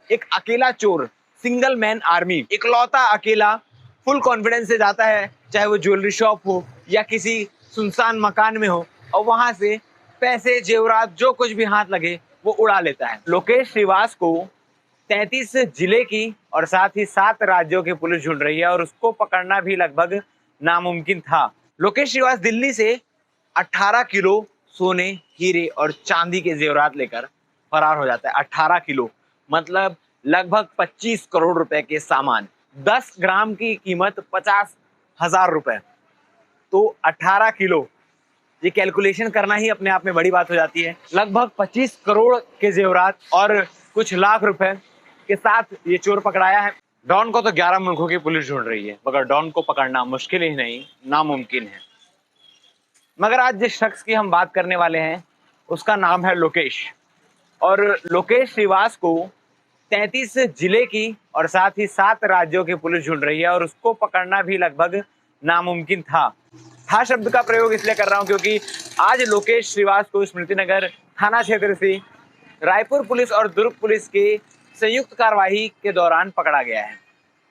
एक अकेला चोर, सिंगल मैन आर्मी, इकलौता अकेला फुल कॉन्फिडेंस से जाता है, चाहे वो ज्वेलरी शॉप हो या किसी सुनसान मकान में हो, और वहां से पैसे जेवरात जो कुछ भी हाथ लगे वो उड़ा लेता है। लोकेश श्रीवास को 33 जिले की और साथ ही 7 राज्यों की पुलिस ढूंढ रही है और उसको पकड़ना भी लगभग नामुमकिन था। लोकेश श्रीवास दिल्ली से 18 किलो सोने, हीरे और चांदी के जेवरात लेकर फरार हो जाता है। 18 किलो मतलब लगभग 25 करोड़ रुपए के सामान। 10 ग्राम की कीमत 50,000 रुपए, तो 18 किलो, ये कैलकुलेशन करना ही अपने आप में बड़ी बात हो जाती है। लगभग 25 करोड़ के जेवरात और कुछ लाख रुपए के साथ ये चोर पकड़ाया है। डॉन को तो 11 मुल्कों की पुलिस ढूंढ रही है, मगर डॉन को पकड़ना मुश्किल ही नहीं, नामुमकिन है। मगर आज जिस शख्स की हम बात करने वाले हैं उसका नाम है लोकेश, और लोकेश श्रीवास को 33 जिले की और साथ ही 7 राज्यों की पुलिस ढूंढ रही है और उसको पकड़ना भी लगभग नामुमकिन था। शब्द का प्रयोग इसलिए कर रहा हूं क्योंकि आज लोकेश श्रीवास को स्मृतिनगर थाना क्षेत्र से रायपुर पुलिस और दुर्ग पुलिस के संयुक्त कार्रवाई के दौरान पकड़ा गया है।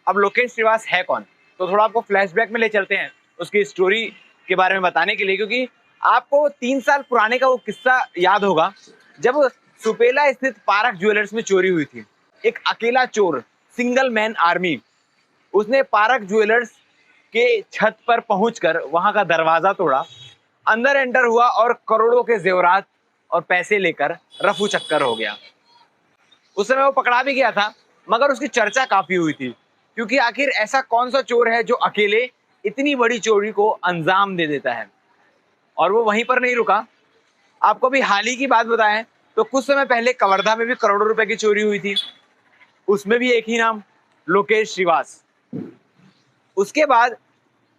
अब लोकेश श्रीवास है कौन, तो थोड़ा आपको फ्लैशबैक में ले चलते हैं उसकी स्टोरी के बारे में बताने के लिए, क्योंकि आपको 3 साल पुराने का वो किस्सा याद होगा जब सुपेला स्थित पारक ज्वेलर्स में चोरी हुई थी। एक अकेला चोर, सिंगल मैन आर्मी, उसने पारक ज्वेलर्स के छत पर पहुंचकर वहां का दरवाजा तोड़ा, अंदर एंटर हुआ और करोड़ों के जेवरात और पैसे लेकर रफू चक्कर हो गया। उस समय वो पकड़ा भी गया था, मगर उसकी चर्चा काफी हुई थी, क्योंकि आखिर ऐसा कौन सा चोर है जो अकेले इतनी बड़ी चोरी को अंजाम दे देता है। और वो वहीं पर नहीं रुका, आपको भी हाल ही की बात बताएं तो कुछ समय पहले कवर्धा में भी करोड़ों रुपए की चोरी हुई थी, उसमें भी एक ही नाम, लोकेश श्रीवास। उसके बाद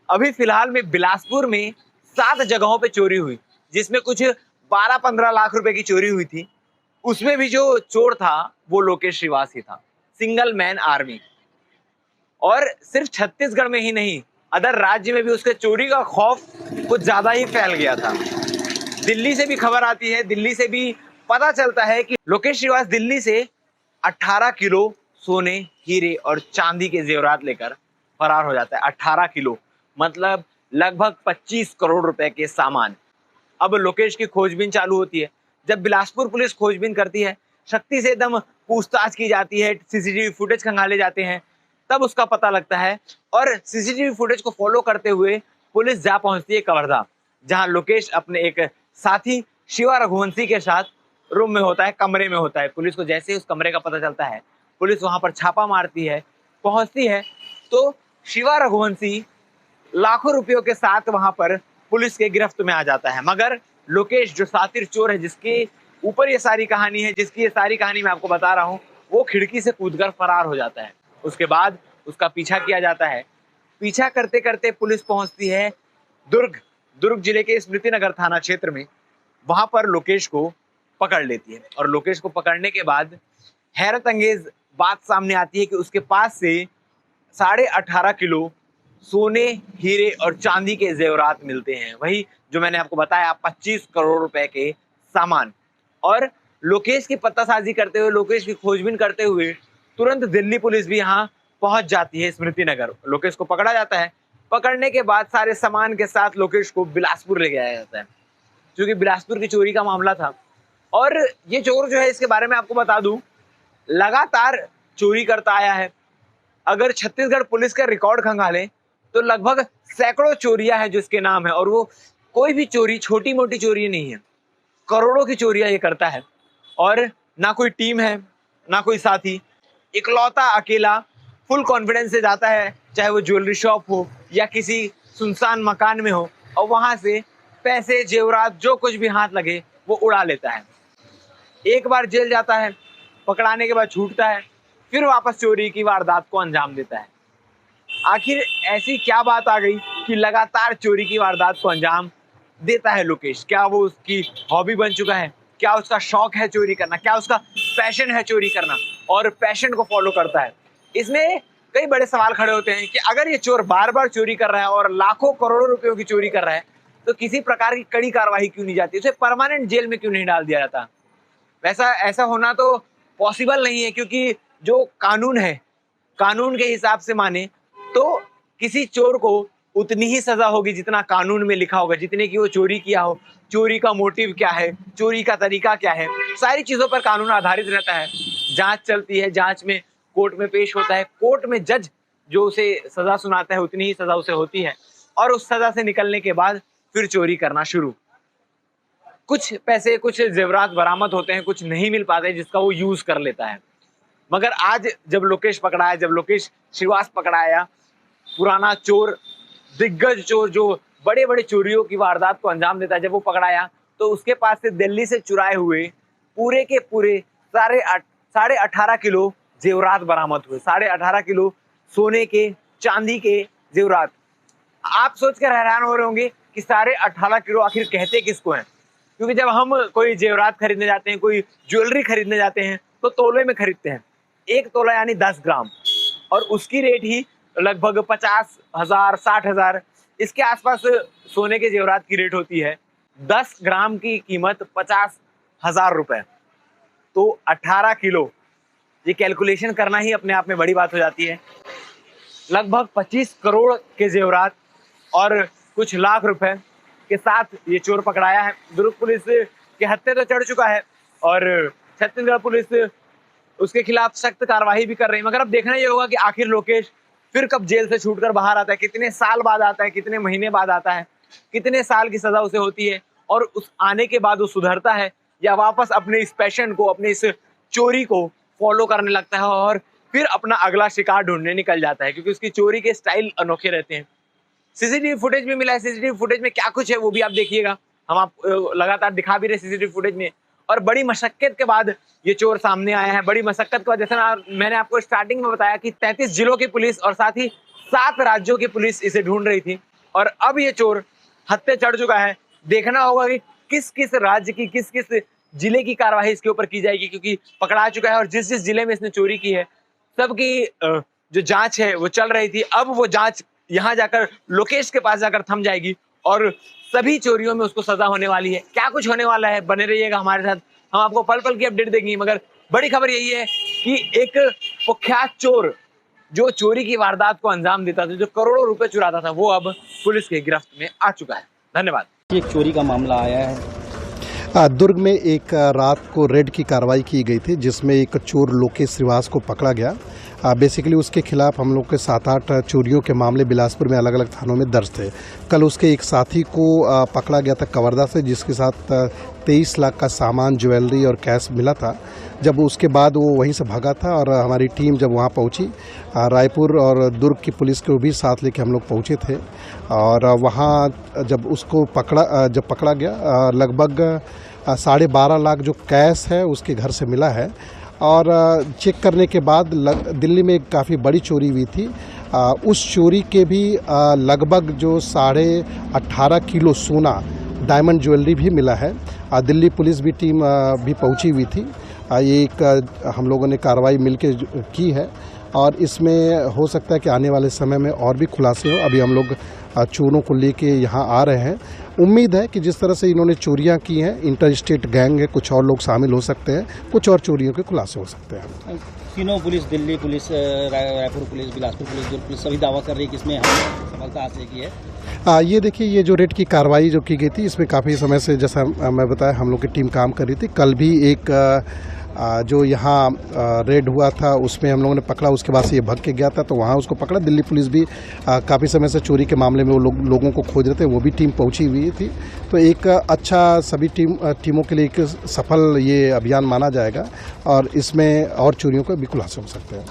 अभी फिलहाल में बिलासपुर में 7 जगहों पे चोरी हुई, जिसमें कुछ 12-15 लाख रुपए की चोरी हुई थी। उसमें भी जो चोर था वो लोकेश श्रीवास ही था, सिंगल मैन आर्मी। और सिर्फ छत्तीसगढ़ में ही नहीं, अदर राज्य में भी उसके चोरी का खौफ कुछ ज्यादा ही फैल गया था। दिल्ली से भी खबर आती है, दिल्ली से भी पता चलता है कि लोकेश श्रीवास दिल्ली से 18 किलो सोने, हीरे और चांदी के जेवरात लेकर फरार हो जाता है। 18 किलो मतलब लगभग 25 करोड़ रुपए के सामान। अब लोकेश की खोजबीन चालू होती है। जब बिलासपुर पुलिस खोजबीन करती है, शक्ति से एकदम पूछताछ की जाती है, सीसीटीवी फुटेज खंगाले जाते हैं, तब उसका पता लगता है। और सीसीटीवी फुटेज को फॉलो करते हुए पुलिस जा पहुंचती है कवर्धा, जहां लोकेश अपने एक साथी शिवा रघुवंशी के साथ रूम में होता है, कमरे में होता है। पुलिस को जैसे ही उस कमरे का पता चलता है, पुलिस वहां पर छापा मारती है, पहुंचती है तो शिवा रघुवंशी लाखों रुपयों के साथ वहां पर पुलिस के गिरफ्त में आ जाता है। मगर लोकेश जो सातिर चोर है, जिसके ऊपर ये सारी कहानी है, जिसकी ये सारी कहानी मैं आपको बता रहा हूँ, वो खिड़की से कूदकर फरार हो जाता है। उसके बाद उसका पीछा किया जाता है। पीछा करते करते पुलिस पहुंचती है दुर्ग जिले के स्मृतिनगर थाना क्षेत्र में। वहां पर लोकेश को पकड़ लेती है, और लोकेश को पकड़ने के बाद हैरत अंगेज बात सामने आती है कि उसके पास से 18.5 किलो सोने, हीरे और चांदी के जेवरात मिलते हैं। वही जो मैंने आपको बताया, 25 करोड़ रुपए के सामान। और लोकेश की पत्तासाजी करते हुए, लोकेश की खोजबीन करते हुए तुरंत दिल्ली पुलिस भी यहाँ पहुंच जाती है स्मृतिनगर। लोकेश को पकड़ा जाता है। पकड़ने के बाद सारे सामान के साथ लोकेश को बिलासपुर ले जाया जाता है, क्योंकि बिलासपुर की चोरी का मामला था। और ये चोर जो है, इसके बारे में आपको बता दूं, लगातार चोरी करता आया है। अगर छत्तीसगढ़ पुलिस का रिकॉर्ड खंगाले तो लगभग सैकड़ों चोरियां हैं जो इसके नाम है, और वो कोई भी चोरी छोटी मोटी चोरी नहीं है, करोड़ों की चोरियां ये करता है। और ना कोई टीम है, ना कोई साथी, इकलौता अकेला फुल कॉन्फिडेंस से जाता है, चाहे वो ज्वेलरी शॉप हो या किसी सुनसान मकान में हो, और वहां से पैसे जेवरात जो कुछ भी हाथ लगे वो उड़ा लेता है। एक बार जेल जाता है, पकड़ाने के बाद छूटता है, फिर वापस चोरी की वारदात को अंजाम देता है। आखिर ऐसी क्या बात आ गई कि लगातार चोरी की वारदात को अंजाम देता है लोकेश? क्या वो उसकी हॉबी बन चुका है? क्या उसका शौक है चोरी करना? क्या उसका पैशन है चोरी करना, और पैशन को फॉलो करता है? इसमें कई बड़े सवाल खड़े होते हैं कि अगर ये चोर बार बार चोरी कर रहा है और लाखों करोड़ों रुपयों की चोरी कर रहा है, तो किसी प्रकार की कड़ी कार्रवाई क्यों नहीं जाती? उसे परमानेंट जेल में क्यों नहीं डाल दिया जाता? ऐसा होना तो पॉसिबल नहीं है, क्योंकि जो कानून है, कानून के हिसाब से माने तो किसी चोर को उतनी ही सजा होगी जितना कानून में लिखा होगा, जितने की वो चोरी किया हो, चोरी का मोटिव क्या है, चोरी का तरीका क्या है, सारी चीजों पर कानून आधारित रहता है। जांच चलती है, जांच में कोर्ट में पेश होता है, कोर्ट में जज जो उसे सजा सुनाता है उतनी ही सजा उसे होती है, और उस सजा से निकलने के बाद फिर चोरी करना शुरू। कुछ पैसे, कुछ जेवरात बरामद होते हैं, कुछ नहीं मिल पाते जिसका वो यूज कर लेता है। मगर आज जब लोकेश पकड़ा है, जब लोकेश श्रीवास पकड़ाया, पुराना चोर, दिग्गज चोर जो बड़े बड़े चोरियों की वारदात को अंजाम देता है, जब वो पकड़ाया तो उसके पास से दिल्ली से चुराए हुए पूरे के पूरे 18.5 किलो जेवरात बरामद हुए। 18.5 किलो सोने के, चांदी के जेवरात। आप सोच कर हैरान हो रहे होंगे कि 18.5 किलो आखिर कहते किसको हैं, क्योंकि जब हम कोई जेवरात खरीदने जाते हैं, कोई ज्वेलरी खरीदने जाते हैं तो तोले में खरीदते हैं। 1 तोला यानी 10 ग्राम, और उसकी रेट ही लगभग 50,000 60,000 इसके आसपास सोने के जेवरात की रेट होती है। 10 ग्राम की कीमत 50,000 रुपए, तो 18 किलो, ये कैलकुलेशन करना ही अपने आप में बड़ी बात हो जाती है। लगभग 25 करोड़ के जेवरात और कुछ लाख रुपए के साथ ये चोर पकड़ाया है। दुर्ग पुलिस के हत्थे तो चढ़ चुका है और छत्तीसगढ़ पुलिस उसके खिलाफ सख्त कार्रवाई भी कर रही है। मगर अब देखना ये होगा कि आखिर लोकेश फिर कब जेल से छूटकर बाहर आता है, कितने साल बाद आता है, कितने महीने बाद आता है, कितने साल की सजा उसे होती है, और उस आने के बाद वो सुधरता है या वापस अपने इस पैशन को, अपने इस चोरी को फॉलो करने लगता है और फिर अपना अगला शिकार ढूंढने निकल जाता है, क्योंकि उसकी चोरी के स्टाइल अनोखे रहते हैं। सीसीटीवी फुटेज भी मिला है, सीसीटीवी फुटेज में क्या कुछ है वो भी आप देखिएगा, हम आप लगातार दिखा भी रहे सीसीटीवी फुटेज में। और बड़ी मशक्कत के बाद ये चोर सामने आया है, बड़ी मशक्कत के बाद, जैसे मैंने आपको स्टार्टिंग में बताया कि 33 जिलों की पुलिस और साथ ही 7 राज्यों की पुलिस इसे ढूंढ रही थी, और अब ये चोर हत्थे चढ़ चुका है। देखना होगा कि किस किस राज्य की, किस किस जिले की कार्रवाई इसके ऊपर की जाएगी, क्योंकि पकड़ा चुका है और जिस जिस जिले में इसने चोरी की है सबकी जो जांच है वो चल रही थी। अब वो जांच यहाँ जाकर लोकेश के पास जाकर थम जाएगी और सभी चोरियों में उसको सजा होने वाली है। क्या कुछ होने वाला है, बने रहिएगा हमारे साथ, हम आपको पल पल की अपडेट देंगे। मगर बड़ी खबर यही है कि एक कुख्यात चोर जो चोरी की वारदात को अंजाम देता था, जो करोड़ों रुपए चुराता था, वो अब पुलिस के गिरफ्त में आ चुका है। धन्यवाद। एक चोरी का मामला आया है दुर्ग में। एक रात को रेड की कार्रवाई की गई थी जिसमें एक चोर लोकेश श्रीवास को पकड़ा गया। बेसिकली उसके खिलाफ हम लोग के 7-8 चोरियों के मामले बिलासपुर में अलग अलग थानों में दर्ज थे। कल उसके एक साथी को पकड़ा गया था कवर्धा से, जिसके साथ 23 लाख का सामान, ज्वेलरी और कैश मिला था। जब उसके बाद वो वहीं से भागा था और हमारी टीम जब वहाँ पहुँची, रायपुर और दुर्ग की पुलिस को भी साथ लेके हम लोग पहुँचे थे, और वहाँ जब उसको पकड़ा गया, लगभग 12.5 लाख जो कैश है उसके घर से मिला है। और चेक करने के बाद दिल्ली में एक काफ़ी बड़ी चोरी हुई थी, उस चोरी के भी लगभग जो 18.5 किलो सोना, डायमंड ज्वेलरी भी मिला है। दिल्ली पुलिस भी टीम भी पहुंची हुई थी। ये एक हम लोगों ने कार्रवाई मिलके की है और इसमें हो सकता है कि आने वाले समय में और भी खुलासे हो। अभी हम लोग चोरों को लेके यहाँ आ रहे हैं। उम्मीद है कि जिस तरह से इन्होंने चोरियां की हैं, इंटर स्टेट गैंग है, कुछ और लोग शामिल हो सकते हैं, कुछ और चोरियों के खुलासे हो सकते हैं। तीनों police, Delhi police, Raipur police, Bilaspur police, Durg police, सभी दावा कर रही है कि इसमें हमने सफलता हासिल की है। ये देखिए, ये जो रेड की कार्रवाई जो की गई थी, इसमें काफ़ी समय से, जैसा मैं बताया, हम लोग की टीम काम कर रही थी। कल भी एक जो यहाँ रेड हुआ था उसमें हम लोगों ने पकड़ा, उसके बाद से ये भाग के गया था तो वहाँ उसको पकड़ा। दिल्ली पुलिस भी काफ़ी समय से चोरी के मामले में वो लोगों को खोज रहे थे, वो भी टीम पहुँची हुई थी। तो एक अच्छा सभी टीमों के लिए एक सफल ये अभियान माना जाएगा और इसमें और चोरियों का भी खुलासा हो सकते हैं।